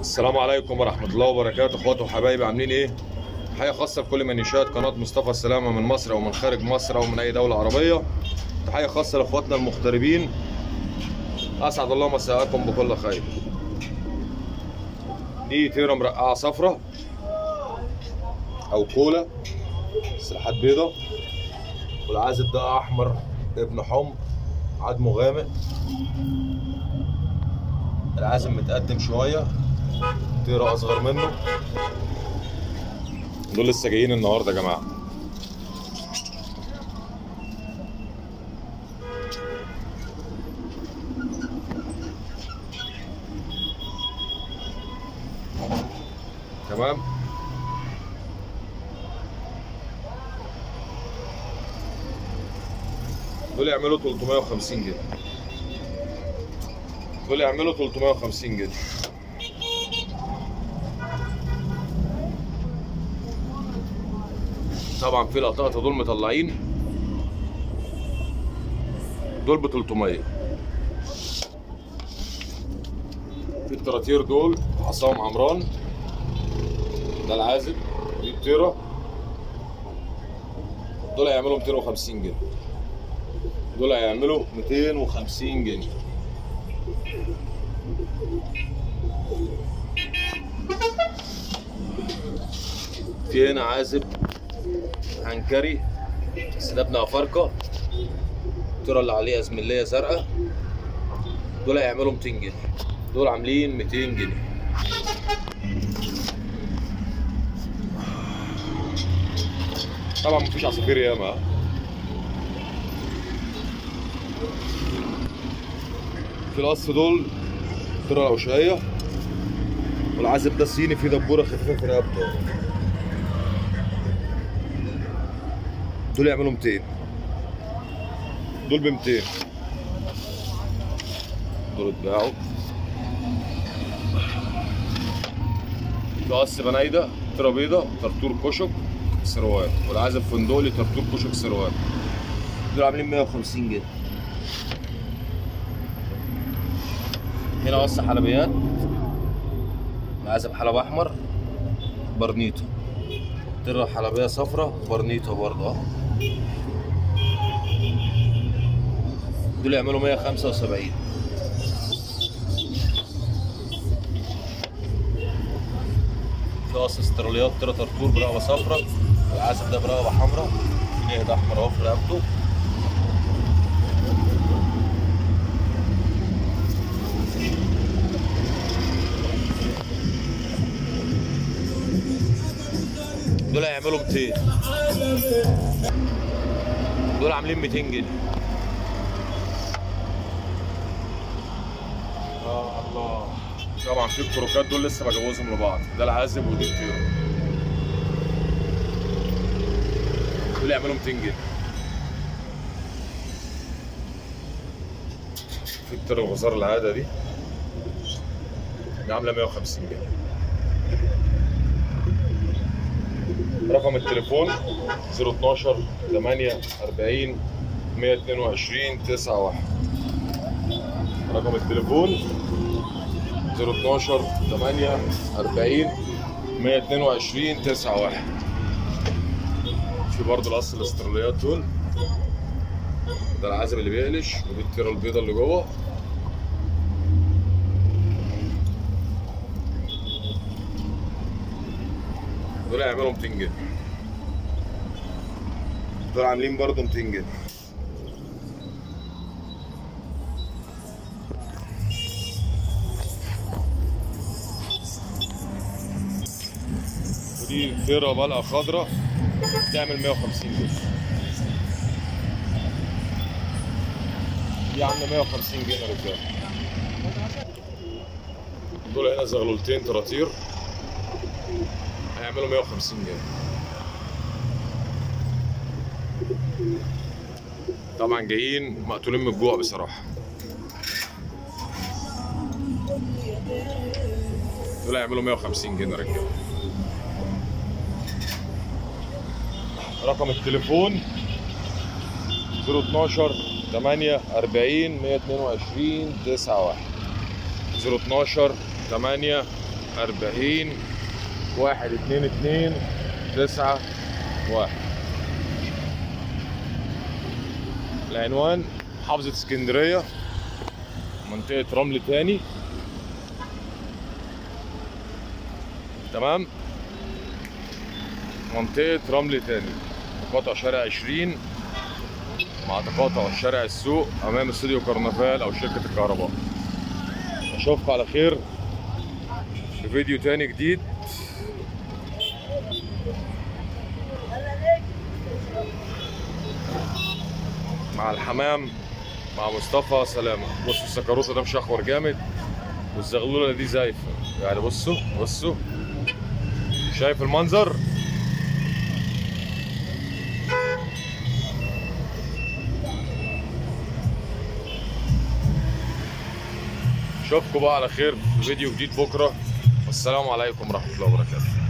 السلام عليكم ورحمة الله وبركاته، اخواتي وحبايبي، عاملين ايه؟ تحية خاصة لكل من يشاهد قناة مصطفى السلامة من مصر او من خارج مصر او من اي دولة عربية. تحية خاصة لاخواتنا المغتربين، اسعد الله مساءكم بكل خير. دي تيرة مرقعة صفرة او كولا، سلاحات بيضة، والعازب ده احمر ابن حمر عدمه غامق. العازب متقدم شوية، تيرة اصغر منه. دول لسه جايين النهارده يا جماعه. تمام. دول يعملوا 350 جنيه. دول يعملوا 350 جنيه. طبعا في لقطات دول مطلعين، دول ب 300. في التراتير دول حصاهم عمران، ده العازب، دي التيرة، دول هيعملوا 250 جنيه. دول هيعملوا 250 جنيه. في هنا عازب عنكري بس ده ابن افارقه، التيرة اللي عليها زمليه زرقاء، دول هيعملوا 200 جنيه. دول عاملين 200 جنيه. طبعا مفيش عصافير ياما. في القص دول تيرة العشقية، والعازب ده صيني فيه دبوره خفيفه في رقبته. دول يعملوا 200. دول ب 200. دول اتباعوا. ده قص بنايده، تيرة بيضة، ترتور كشك سروال، والعازب فندولي ترتور كشك سروال. دول عاملين 150 جنيه. هنا قص حلبيات، العازب حلب احمر برنيتو، تيرة حلبية صفرة برنيتو برضه اهو. دول يعملوا 175. في قص استراليات، تيرة ترتور برقبة صفرة، العازب ده برقبة حمراء، في نهد احمر اهو في رقبته. دول هيعملوا 200. دول عاملين 200 جنيه. الله. طبعا في الكروكات دول لسه بجوزهم لبعض، ده العازب ودي التيرة. دول يعملوا 200 جنيه. في التيرة الغزار العادة دي عاملة 150 جنيه. رقم التليفون 012 8 40 122 91. رقم التليفون 012 8 40 122 91. في برضه القص الاستراليات دول، ده العازب اللي بيقلش، ودي التيرة البيضة اللي جوه. دول هيعملوا 200 جنيه. دول عاملين برضه 200 جنيه. ودي تيرة بلقة خضراء تعمل 150 جنيه. دي عاملة 150 جنيه يا رجالة. دول هنا زغلولتين تراتير هيعملوا 150 جنيه. طبعا جايين مقتولين من الجوع بصراحة. دول هيعملوا 150 جنيه يا رجالة. رقم التليفون 012 8 40 122 91. 012 8 40 122 9 1. العنوان محافظة اسكندرية، منطقة رمل تاني. تمام، منطقة رمل تاني، تقاطع شارع 20 مع تقاطع شارع السوق أمام استوديو كرنفال أو شركة الكهرباء. أشوفكم على خير في فيديو تاني جديد. مع الحمام مع مصطفى سلامة. بصوا السكروسة ده مشخور جامد، والزغلولة دي زايفة يعني. بصوا شايف المنظر؟ اشوفكم بقى على خير في فيديو جديد بكره، والسلام عليكم ورحمه الله وبركاته.